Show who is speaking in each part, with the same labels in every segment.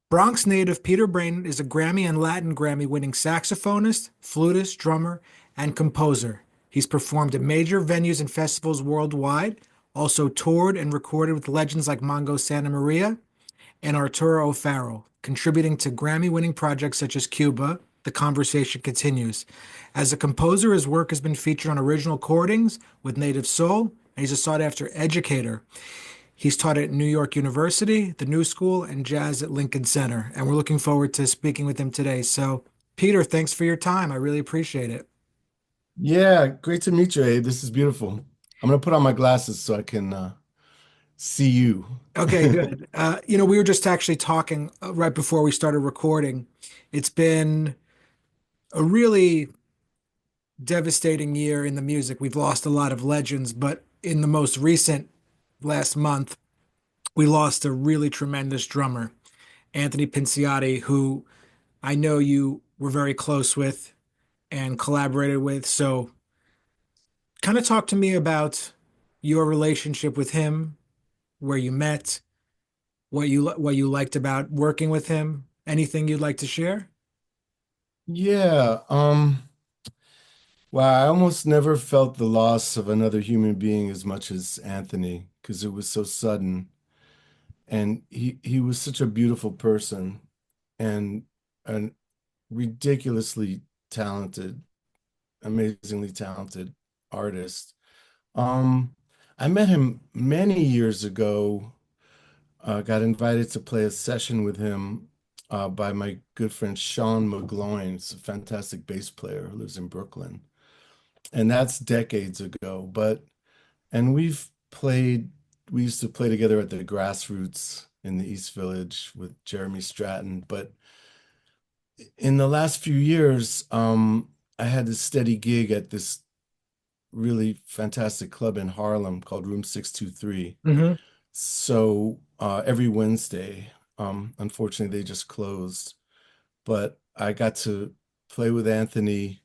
Speaker 1: Bronx native Peter Brainin is a Grammy and Latin Grammy winning saxophonist, flutist, drummer, and composer. He's performed at major venues and festivals worldwide, also toured and recorded with legends like Mongo Santa Maria and Arturo O'Farrill, contributing to Grammy winning projects such as Cuba. The conversation continues. As a composer, his work has been featured on original recordings with Native Soul, and he's a sought after educator. He's taught at New York University, the New School, and jazz at Lincoln Center. And we're looking forward to speaking with him today. So, Peter, thanks for your time. I really appreciate it.
Speaker 2: Yeah, great to meet you, Abe. This is beautiful. I'm gonna put on my glasses so I can see you.
Speaker 1: Okay, good. We were just actually talking right before we started recording. It's been a really devastating year in the music. We've lost a lot of legends, but in the most recent last month, we lost a really tremendous drummer, Anthony Pinciotti, who I know you were very close with and collaborated with. So, kind of talk to me about your relationship with him, where you met, what you liked about working with him. Anything you'd like to share?
Speaker 2: Yeah, wow, I almost never felt the loss of another human being as much as Anthony because it was so sudden. And he was such a beautiful person and a ridiculously talented, amazingly talented artist. Um, I met him many years ago. Got invited to play a session with him by my good friend Sean McGloin. He's a fantastic bass player who lives in Brooklyn. And that's decades ago. And we used to play together at the Grassroots in the East Village with Jeremy Stratton. But in the last few years, I had this steady gig at this really fantastic club in Harlem called Room 623.
Speaker 1: Hmm.
Speaker 2: So every Wednesday, unfortunately, they just closed. But I got to play with Anthony.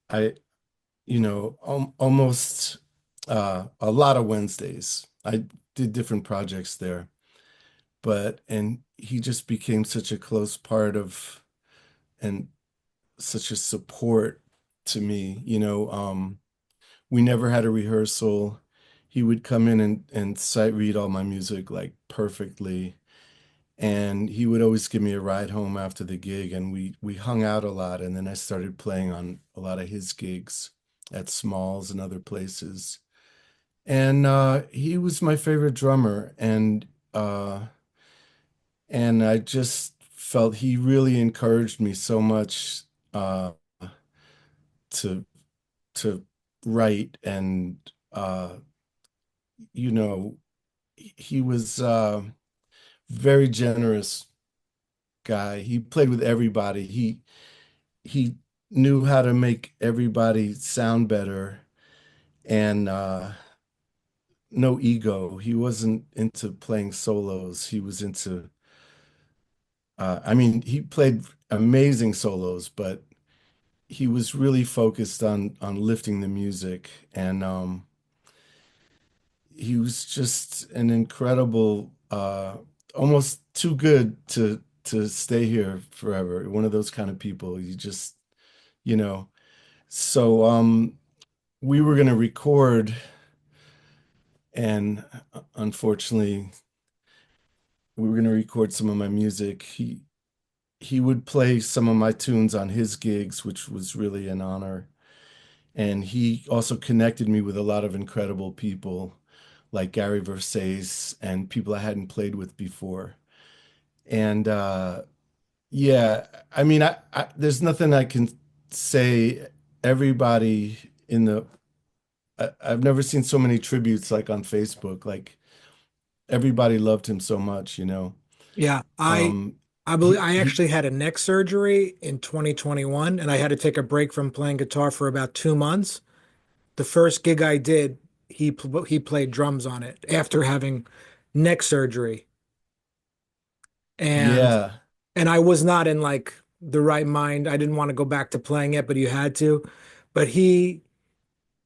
Speaker 2: I, almost a lot of Wednesdays. I did different projects there, and he just became such a close part of and such a support to me. We never had a rehearsal. He would come in and sight read all my music like perfectly. And he would always give me a ride home after the gig, and we hung out a lot. And then I started playing on a lot of his gigs at Smalls and other places. And he was my favorite drummer, and I just felt he really encouraged me so much to to write, and you know he was very generous guy. He played with everybody. He knew how to make everybody sound better, and no ego. He wasn't into playing solos. He was into I mean, he played amazing solos, but he was really focused on lifting the music, and he was just an incredible, almost too good to stay here forever. One of those kind of people. You just, you know. So we were gonna record, and unfortunately, we were gonna record some of my music. He would play some of my tunes on his gigs, which was really an honor. And he also connected me with a lot of incredible people like Gary Versace and people I hadn't played with before. And yeah, I mean, there's nothing I can say. Everybody in the I've never seen so many tributes like on Facebook. Like everybody loved him so much.
Speaker 1: Yeah, I
Speaker 2: Um,
Speaker 1: I believe
Speaker 2: he
Speaker 1: I
Speaker 2: he
Speaker 1: actually had a neck surgery in 2021 and I had to take a break from playing guitar for about 2 months. The first gig I did, he played drums on it after having neck surgery. And
Speaker 2: yeah.
Speaker 1: and I was not in like the right mind. I didn't want to go back to playing it, but you had to. But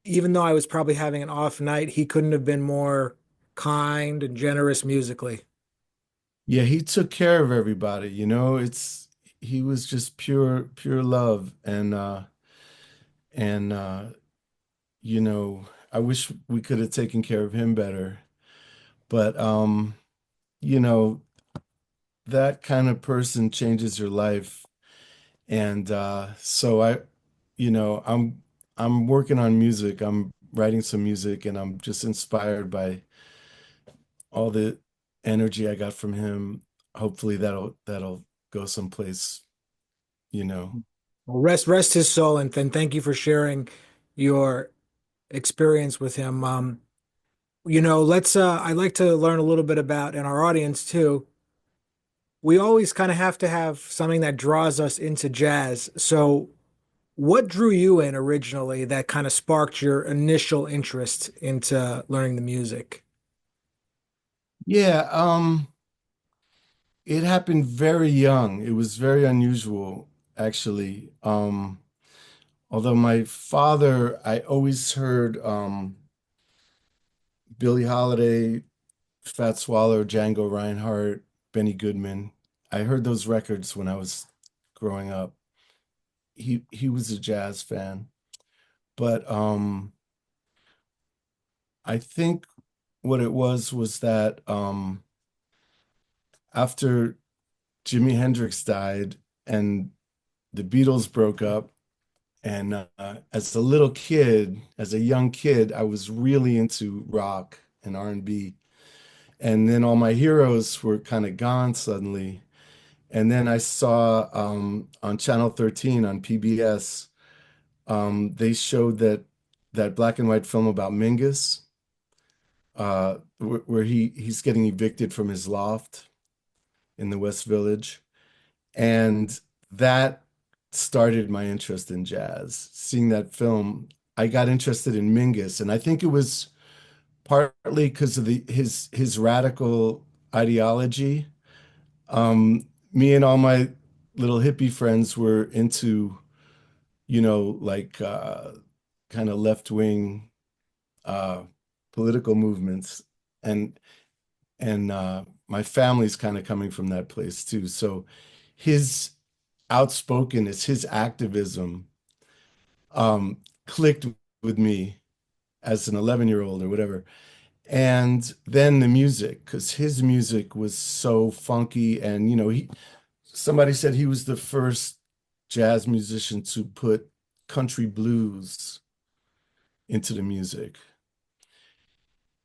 Speaker 1: even though I was probably having an off night, he couldn't have been more kind and generous musically.
Speaker 2: Yeah, he took care of everybody, you know, it's he was just pure love and you know, I wish we could have taken care of him better. But you know, that kind of person changes your life. And so you know, I'm working on music. I'm writing some music and I'm just inspired by all the energy I got from him. Hopefully that'll go someplace, you know.
Speaker 1: Well, rest his soul, and then thank you for sharing your experience with him. Let's I'd like to learn a little bit about, and our audience too. We always kind of have to have something that draws us into jazz. So, what drew you in originally that kind of sparked your initial interest into learning the music?
Speaker 2: Yeah, it happened very young. It was very unusual, actually. Although my father, I always heard Billie Holiday, Fat Swallow, Django Reinhardt, Benny Goodman. I heard those records when I was growing up. He was a jazz fan, but I think what it was that after Jimi Hendrix died and the Beatles broke up, and as a little kid, as a young kid, I was really into rock and R&B. And then all my heroes were kind of gone suddenly. And then I saw on Channel 13 on PBS, they showed that black and white film about Mingus, where he's getting evicted from his loft in the West Village. And that started my interest in jazz. Seeing that film, I got interested in Mingus, and I think it was partly because of his radical ideology. Me and all my little hippie friends were into, you know, like kind of left-wing uh, political movements, and and my family's kind of coming from that place too. So his outspokenness, his activism, clicked with me as an 11-year-old or whatever. And then the music, because his music was so funky, and you know, somebody said he was the first jazz musician to put country blues into the music.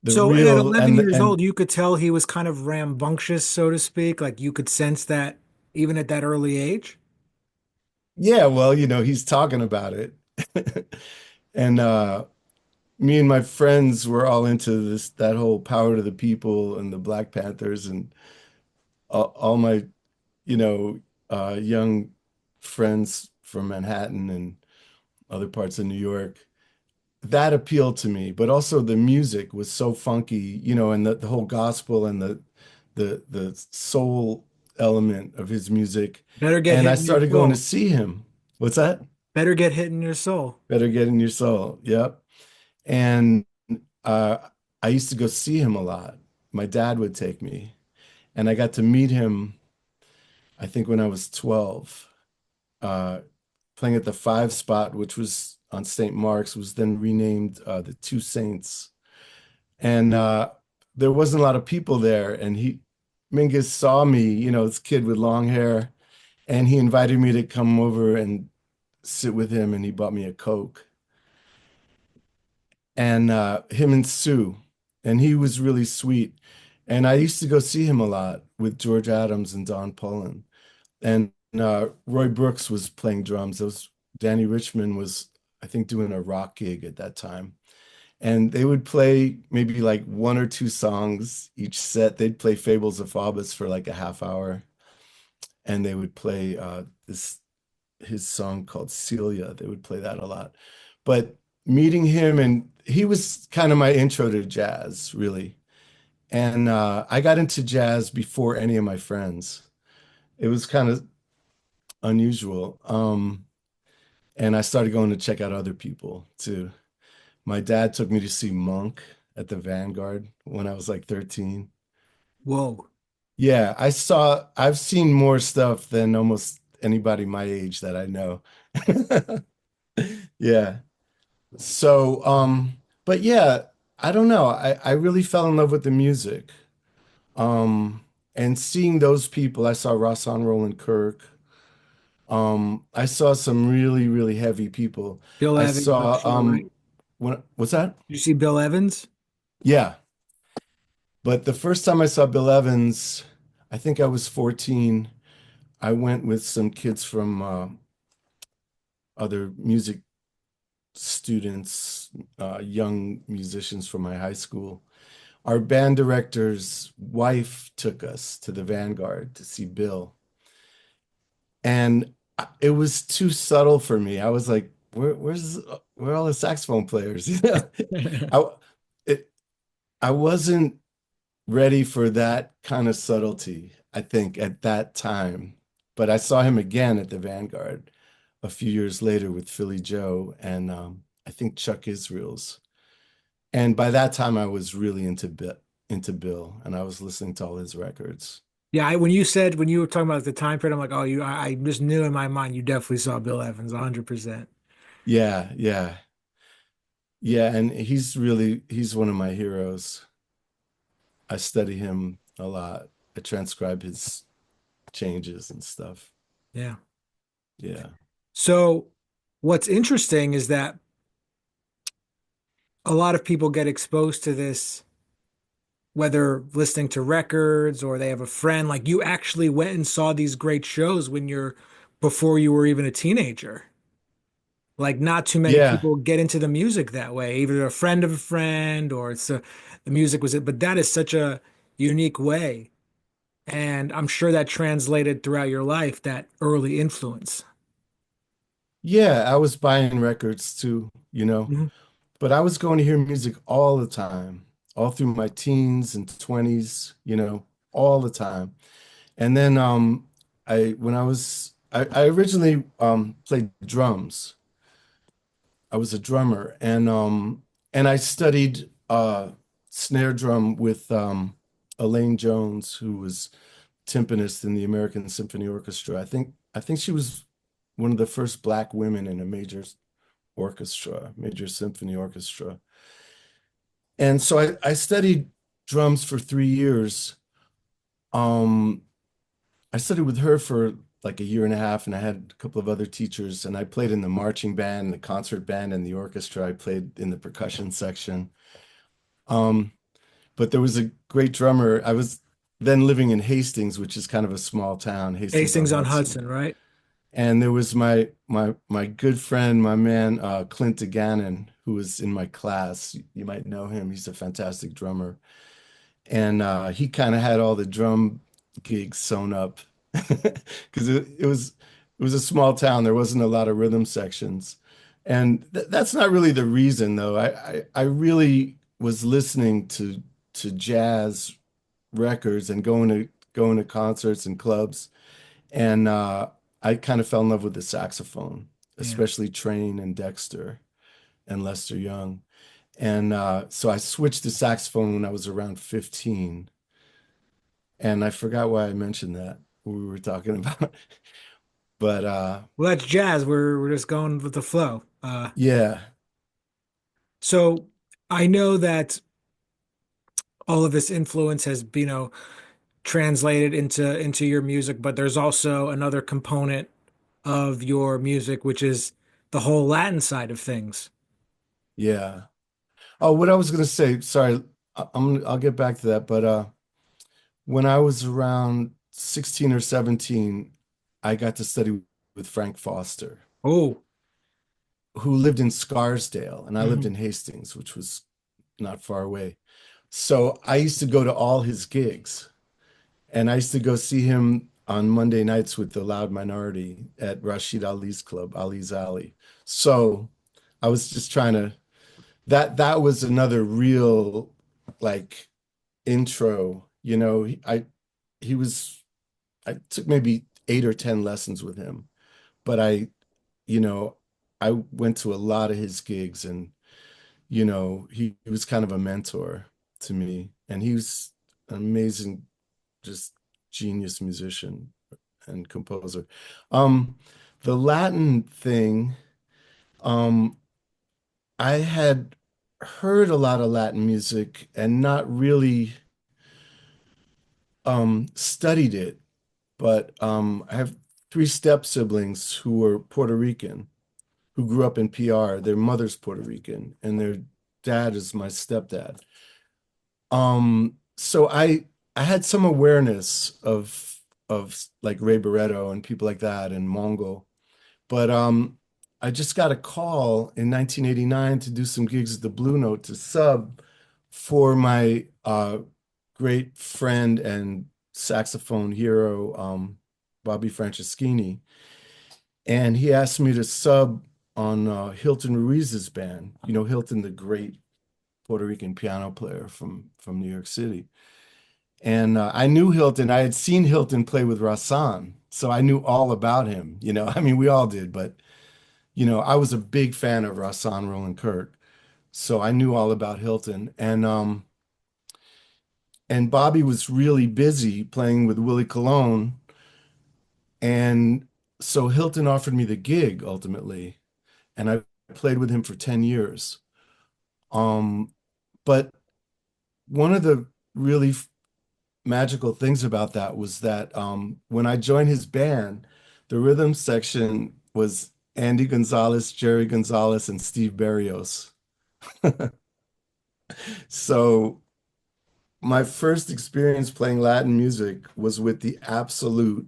Speaker 2: The
Speaker 1: So at
Speaker 2: real
Speaker 1: 11 years
Speaker 2: and
Speaker 1: old, you could tell he was kind of rambunctious, so to speak. Like you could sense that even at that early age.
Speaker 2: yeah, well, you know, he's talking about it. And me and my friends were all into this that whole power to the people and the Black Panthers and all my, you know, young friends from Manhattan and other parts of New York. That appealed to me, but also the music was so funky, you know, and the whole gospel and the soul element of his music.
Speaker 1: Better get
Speaker 2: And
Speaker 1: hit
Speaker 2: I
Speaker 1: in your
Speaker 2: started going to
Speaker 1: soul.
Speaker 2: see him. What's that?
Speaker 1: Better get hit in your soul.
Speaker 2: Better get in your soul. Yep. And uh, I used to go see him a lot. My dad would take me, and I got to meet him, I think when I was 12, uh, playing at the Five Spot, which was on St. Mark's, was then renamed the Two Saints. And there wasn't a lot of people there. And Mingus saw me, you know, this kid with long hair, and he invited me to come over and sit with him, and he bought me a Coke. And him and Sue, and he was really sweet. And I used to go see him a lot with George Adams and Don Pullen. And Roy Brooks was playing drums. Danny Richmond was, I think, doing a rock gig at that time. And they would play maybe like one or two songs each set. They'd play Fables of Faubus for like a half hour, and they would play this his song called Celia. They would play that a lot. But meeting him, and he was kind of my intro to jazz, really. And I got into jazz before any of my friends. It was kind of unusual. And I started going to check out other people too. My dad took me to see Monk at the Vanguard when I was like 13.
Speaker 1: Whoa.
Speaker 2: Yeah, I've seen more stuff than almost anybody my age that I know. Yeah. So, but yeah, I don't know. I really fell in love with the music. Um, and seeing those people, I saw Rahsaan Roland Kirk. I saw some really, really heavy people.
Speaker 1: Bill
Speaker 2: I
Speaker 1: Evans, I'm
Speaker 2: saw,
Speaker 1: sure, right?
Speaker 2: what's that?
Speaker 1: Did you see Bill Evans?
Speaker 2: Yeah. But the first time I saw Bill Evans, I think I was 14. I went with some kids from other music students, young musicians from my high school. Our band director's wife took us to the Vanguard to see Bill. And it was too subtle for me. I was like, where are all the saxophone players? You know, I it I wasn't ready for that kind of subtlety, I think, at that time. But I saw him again at the Vanguard a few years later with Philly Joe and I think Chuck Israels. And by that time, I was really into Bill, and I was listening to all his records.
Speaker 1: Yeah, when you were talking about the time period, I'm like, oh, I just knew in my mind you definitely saw Bill Evans, 100%.
Speaker 2: Yeah, yeah, yeah. And he's one of my heroes. I study him a lot. I transcribe his changes and stuff.
Speaker 1: Yeah.
Speaker 2: Yeah.
Speaker 1: So what's interesting is that a lot of people get exposed to this, whether listening to records or they have a friend. Like you actually went and saw these great shows before you were even a teenager. Like not too many
Speaker 2: Yeah.
Speaker 1: people get into the music that way. Either a friend of a friend or the music was it. But that is such a unique way. And I'm sure that translated throughout your life, that early influence.
Speaker 2: Yeah, I was buying records too, you know,
Speaker 1: Mhm.
Speaker 2: but I was going to hear music all the time, all through my teens and 20s, you know, all the time. And then I when I originally played drums. I was a drummer and I studied snare drum with Elaine Jones, who was timpanist in the American Symphony Orchestra. I think she was one of the first black women in a major orchestra, major symphony orchestra. And so I studied drums for 3 years. Um, I studied with her for like a year and a half, and I had a couple of other teachers, and I played in the marching band, the concert band, and the orchestra. I played in the percussion section. Um, but there was a great drummer. I was then living in Hastings, which is kind of a small town, Hastings on
Speaker 1: Hastings on
Speaker 2: Hudson.
Speaker 1: Hudson, right?
Speaker 2: And there was my good friend, my man Clint DeGannon, who was in my class. You might know him. He's a fantastic drummer. And he kind of had all the drum gigs sewn up because it was a small town. There wasn't a lot of rhythm sections, and that's not really the reason though. I really was listening to jazz records and going to concerts and clubs, and I kind of fell in love with the saxophone,
Speaker 1: Yeah.
Speaker 2: especially Train and Dexter and Lester Young. And so I switched to saxophone when I was around 15. And I forgot why I mentioned that what we were talking about. But
Speaker 1: Well, that's jazz. We're just going with the flow.
Speaker 2: yeah,
Speaker 1: So I know that all of this influence has, translated into your music, but there's also another component of your music, which is the whole Latin side of things.
Speaker 2: yeah. Oh, what I was gonna say, sorry, I'll get back to that. But when I was around 16 or 17, I got to study with Frank Foster,
Speaker 1: Oh,
Speaker 2: who lived in Scarsdale, and I lived
Speaker 1: mhm.
Speaker 2: in Hastings, which was not far away. So I used to go to all his gigs. And I used to go see him on Monday nights with the Loud Minority at Rashid Ali's club, Ali's Alley. So I was just trying to that was another real like intro, you know. He was I took maybe 8 or 10 lessons with him, but you know, I went to a lot of his gigs and he was kind of a mentor to me and he was an amazing just genius musician and composer. Um, the Latin thing, um, I had heard a lot of Latin music and not really studied it, but I have three step siblings who were Puerto Rican, who grew up in PR. Their mother's Puerto Rican, and their dad is my stepdad. So I had some awareness of like Ray Barretto and people like that and Mongo, but I just got a call in 1989 to do some gigs at the Blue Note to sub for my great friend and saxophone hero Bobby Franceschini, and he asked me to sub on Hilton Ruiz's band. You know, Hilton, the great Puerto Rican piano player from New York City. And I knew Hilton. I had seen Hilton play with Rahsaan, so I knew all about him. You know, I mean, we all did, but I was a big fan of Rahsaan Roland Kirk, so I knew all about Hilton. And Bobby was really busy playing with Willie Colon, and so Hilton offered me the gig ultimately, and I played with him for 10 years. Um, but one of the really magical things about that was that when I joined his band, the rhythm section was Andy Gonzalez, Jerry Gonzalez, and Steve Berrios. So my first experience playing Latin music was with the absolute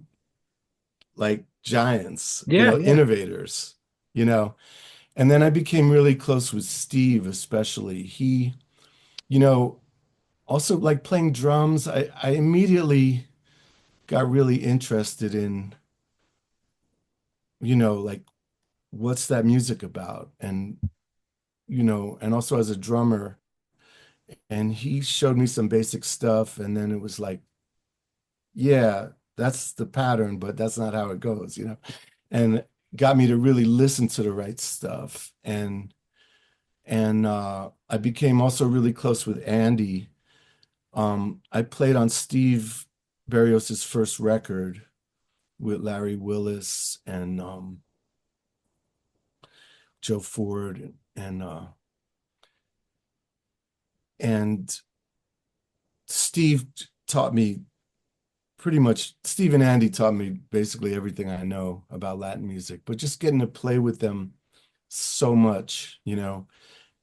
Speaker 2: like giants,
Speaker 1: Yeah, yeah.
Speaker 2: innovators, you know. And then I became really close with Steve, especially. He, you know, also like playing drums. I immediately got really interested in, like what's that music about? And, and also as a drummer, and he showed me some basic stuff, and then it was like, yeah, that's the pattern, but that's not how it goes. And got me to really listen to the right stuff. And I became also really close with Andy. I played on Steve Berrios's first record with Larry Willis and Joe Ford and Steve taught me pretty much Steve and Andy taught me basically everything I know about Latin music, but just getting to play with them so much.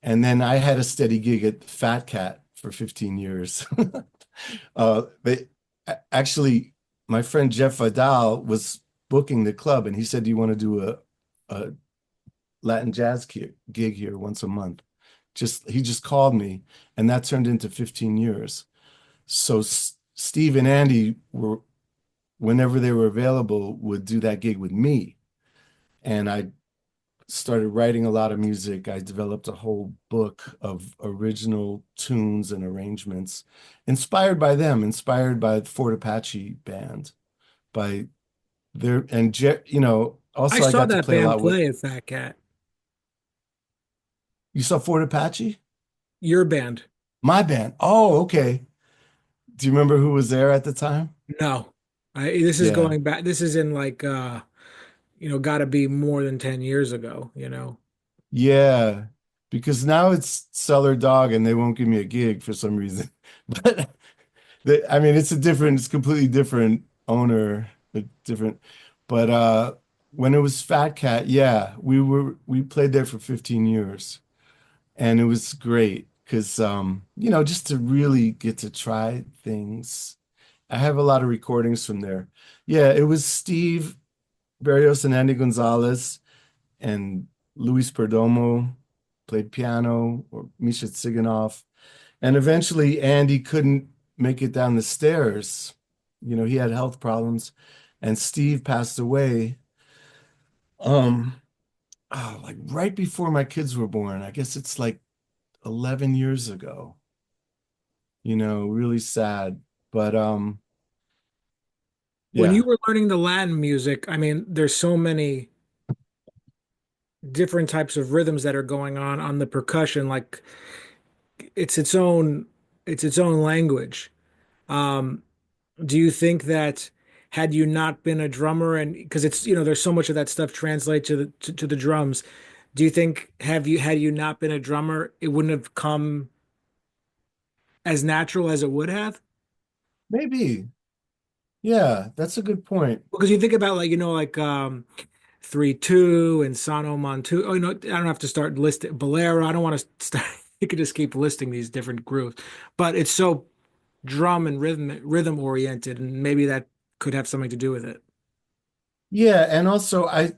Speaker 2: And then I had a steady gig at Fat Cat for 15 years. They actually, my friend Jeff Vidal was booking the club, and he said, "Do you want to do a Latin jazz gig here once a month?" He just called me, and that turned into 15 years. So Steve and Andy were, whenever they were available, would do that gig with me, and I started writing a lot of music. I developed a whole book of original tunes and arrangements, inspired by them, inspired by the Fort Apache band, by their and
Speaker 1: I
Speaker 2: also I
Speaker 1: saw
Speaker 2: got to
Speaker 1: that
Speaker 2: play a
Speaker 1: band
Speaker 2: lot with.
Speaker 1: play at Fat Cat.
Speaker 2: You saw Fort Apache?
Speaker 1: Your band.
Speaker 2: My band. Oh, okay. Do you remember who was there at the time?
Speaker 1: No. This is
Speaker 2: Yeah.
Speaker 1: going back. This is in like gotta be more than 10 years ago.
Speaker 2: Yeah. Because now it's Cellar Dog and they won't give me a gig for some reason. But I mean, it's completely different owner, a different. But when it was Fat Cat, yeah, we played there for 15 years, and it was great because just to really get to try things. I have a lot of recordings from there. Yeah, it was Steve Berrios and Andy Gonzalez and Luis Perdomo played piano, or Misha Tsiganov. And eventually Andy couldn't make it down the stairs. He had health problems, and Steve passed away. Um, like right before my kids were born. I guess it's like 11 years ago. Really sad. But
Speaker 1: When you
Speaker 2: yeah.
Speaker 1: were learning the Latin music, I mean, there's so many different types of rhythms that are going on the percussion. Like it's its own it's its own language. Um, Do you think that had you not been a drummer, and because it's, there's so much of that stuff translate to the drums, do you think have you had you not been a drummer, it wouldn't have come as natural as it would have?
Speaker 2: Maybe. Yeah, that's a good point.
Speaker 1: Because you think about, like, 3/2 and Sano Montu. Oh, I don't have to start listing Bolero. I don't want to start. You could just keep listing these different grooves, but it's so drum and rhythm oriented, and maybe that could have something to do with it.
Speaker 2: Yeah, and also I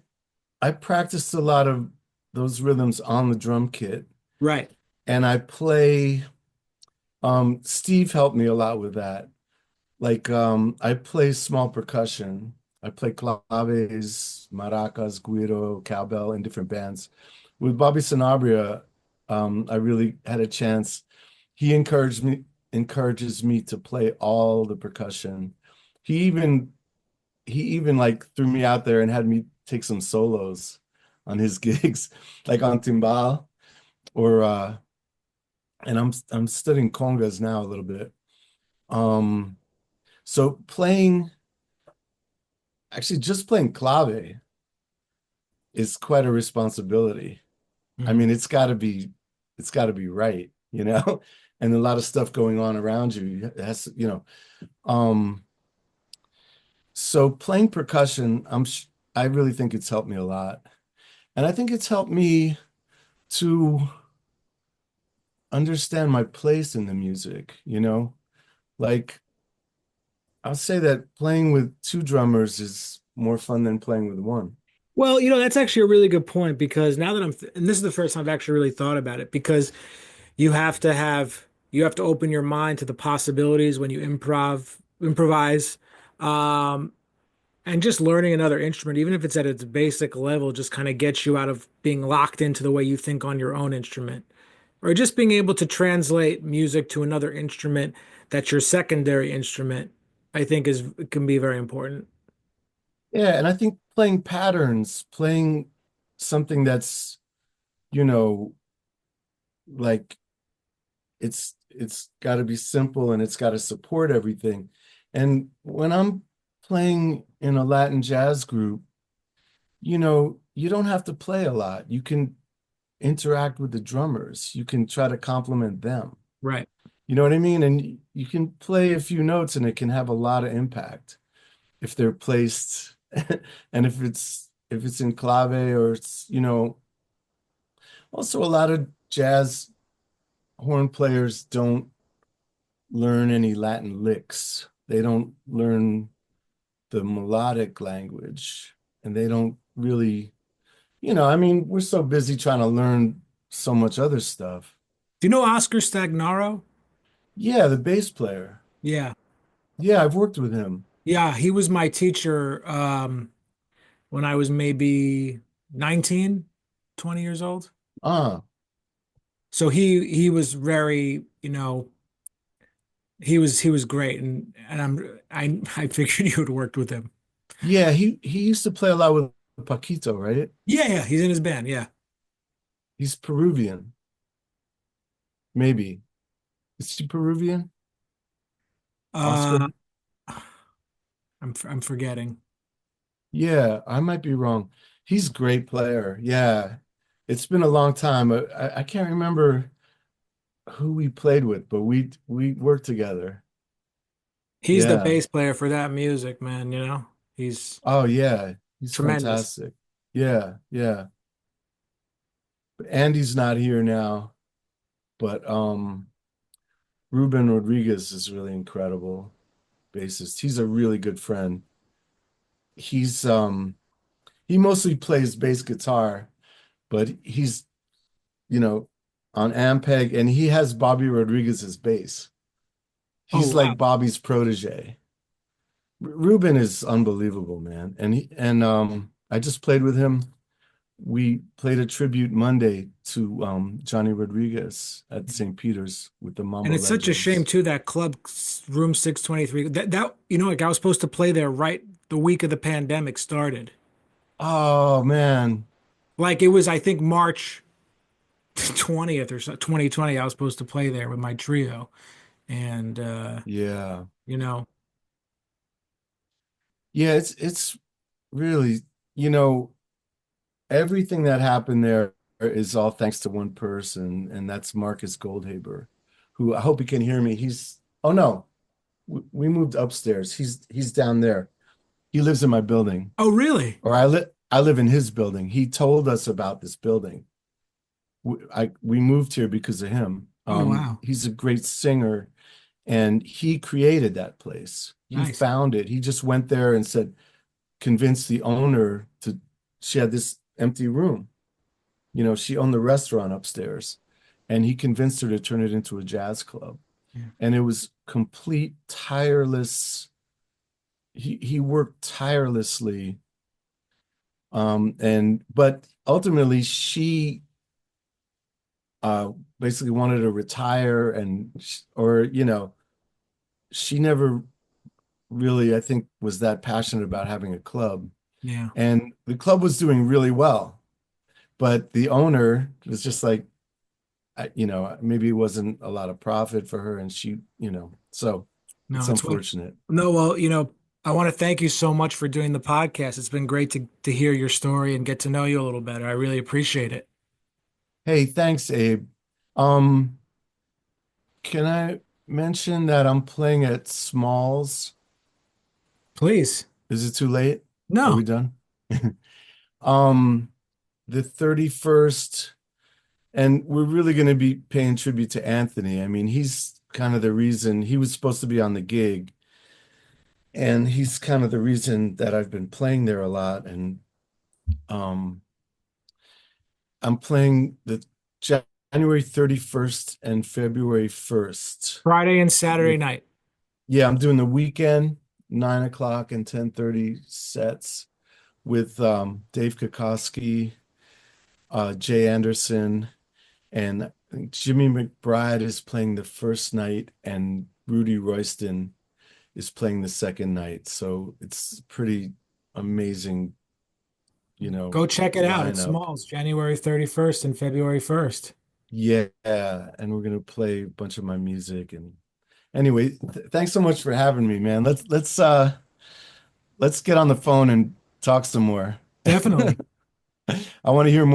Speaker 2: practiced a lot of those rhythms on the drum kit,
Speaker 1: Right.
Speaker 2: and I play Steve helped me a lot with that. Like I play small percussion. I play claves, maracas, guiro, cowbell in different bands. With Bobby Sanabria, I really had a chance. He encourages me to play all the percussion. He even he even like threw me out there and had me take some solos on his gigs, like on timbal or and I'm studying congas now a little bit. Um so playing actually just playing clave is quite a responsibility. I
Speaker 1: Mhm.
Speaker 2: mean, it's got to be right, you know? And a lot of stuff going on around you. It has, so playing percussion, I really think it's helped me a lot. And I think it's helped me to understand my place in the music, you know? Like I'll say that playing with two drummers is more fun than playing with one.
Speaker 1: Well, that's actually a really good point, because now that and this is the first time I've actually really thought about it, because you have to open your mind to the possibilities when you improvise. Um, and just learning another instrument, even if it's at its basic level, just kind of gets you out of being locked into the way you think on your own instrument. Or just being able to translate music to another instrument that's your secondary instrument, I think can be very important.
Speaker 2: Yeah, and I think playing patterns, playing something that's, you know, like it's got to be simple and it's got to support everything. And when I'm playing in a Latin jazz group, you don't have to play a lot. You can interact with the drummers. You can try to compliment them.
Speaker 1: Right.
Speaker 2: You know what I mean? And you can play a few notes and it can have a lot of impact if they're placed and if it's in clave or it's, also a lot of jazz horn players don't learn any Latin licks. They don't learn the melodic language and they don't really, I mean, we're so busy trying to learn so much other stuff.
Speaker 1: Do you know Oscar Stagnaro?
Speaker 2: Yeah, the bass player.
Speaker 1: Yeah.
Speaker 2: Yeah, I've worked with him.
Speaker 1: Yeah, he was my teacher when I was maybe 19, 20 years old.
Speaker 2: Ah,
Speaker 1: So he was very, he was great, and I figured you had worked with him.
Speaker 2: yeah, he used to play a lot with Paquito, right?
Speaker 1: Yeah, yeah, he's in his band. Yeah.
Speaker 2: He's Peruvian, maybe. Is he Peruvian?
Speaker 1: Uh,
Speaker 2: Oscar?
Speaker 1: I'm forgetting.
Speaker 2: Yeah, I might be wrong. He's a great player. Yeah. It's been a long time. I can't remember who we played with, but we worked together.
Speaker 1: He's the
Speaker 2: Yeah.
Speaker 1: bass player for that music, man, He's
Speaker 2: Oh yeah. He's
Speaker 1: tremendous.
Speaker 2: fantastic. Yeah, yeah. Andy's not here now, but Ruben Rodriguez is really incredible bassist. He's a really good friend. He's he mostly plays bass guitar, but he's, you know, on Ampeg and he has Bobby Rodriguez's bass.
Speaker 1: Oh,
Speaker 2: He's
Speaker 1: wow.
Speaker 2: like Bobby's protege. Ruben is unbelievable, man. And I just played with him. We played a tribute Monday to Johnny Rodriguez at St. Peter's with the
Speaker 1: And
Speaker 2: Mambo
Speaker 1: it's such a shame
Speaker 2: Legends.
Speaker 1: too, that club room 623. That like I was supposed to play there right the week of the pandemic started.
Speaker 2: Oh man.
Speaker 1: Like, it was, I think, March 20th or so, 2020. I was supposed to play there with my trio. And
Speaker 2: Yeah.
Speaker 1: you know,
Speaker 2: Yeah, it's really, you know, everything that happened there is all thanks to one person, and that's Marcus Goldhaber, who I hope he can hear me. Oh no, we moved upstairs. He's down there. He lives in my building,
Speaker 1: Oh, really?
Speaker 2: or I live in his building. He told us about this building. We moved here because of him.
Speaker 1: Oh, wow.
Speaker 2: He's a great singer, and he created that place. He
Speaker 1: Nice.
Speaker 2: found it. He just went there and said, convinced the owner to, she had this empty room. You know, she owned the restaurant upstairs, and he convinced her to turn it into a jazz club.
Speaker 1: Yeah.
Speaker 2: And it was complete tireless. He worked tirelessly. And but ultimately she basically wanted to retire and or you know, she never really, I think, was that passionate about having a club.
Speaker 1: Yeah.
Speaker 2: And the club was doing really well, but the owner was just like, you know, maybe it wasn't a lot of profit for her, and she, you know, so it's
Speaker 1: No, it's well.
Speaker 2: unfortunate.
Speaker 1: No, well, I want to thank you so much for doing the podcast. It's been great to hear your story and get to know you a little better. I really appreciate it.
Speaker 2: Hey, thanks, Abe. Um, can I mention that I'm playing at Smalls?
Speaker 1: Please.
Speaker 2: Is it too late? Are
Speaker 1: No.
Speaker 2: we done? Um, the 31st, and we're really going to be paying tribute to Anthony. I mean, he's kind of the reason he was supposed to be on the gig, and he's kind of the reason that I've been playing there a lot. And um, I'm playing the January 31st and February 1st.
Speaker 1: Friday and Saturday night.
Speaker 2: Yeah, I'm doing the weekend, 9 o'clock and 10:30 sets with Dave Kokoski, Jay Anderson, and I think Jimmy McBride is playing the first night, and Rudy Royston is playing the second night. So it's pretty amazing, you know,
Speaker 1: Go check it out at
Speaker 2: lineup.
Speaker 1: Smalls, January 31st and February 1st.
Speaker 2: Yeah, and we're gonna play a bunch of my music. And anyway, thanks so much for having me, man. Let's get on the phone and talk some more.
Speaker 1: Definitely.
Speaker 2: I want to hear more.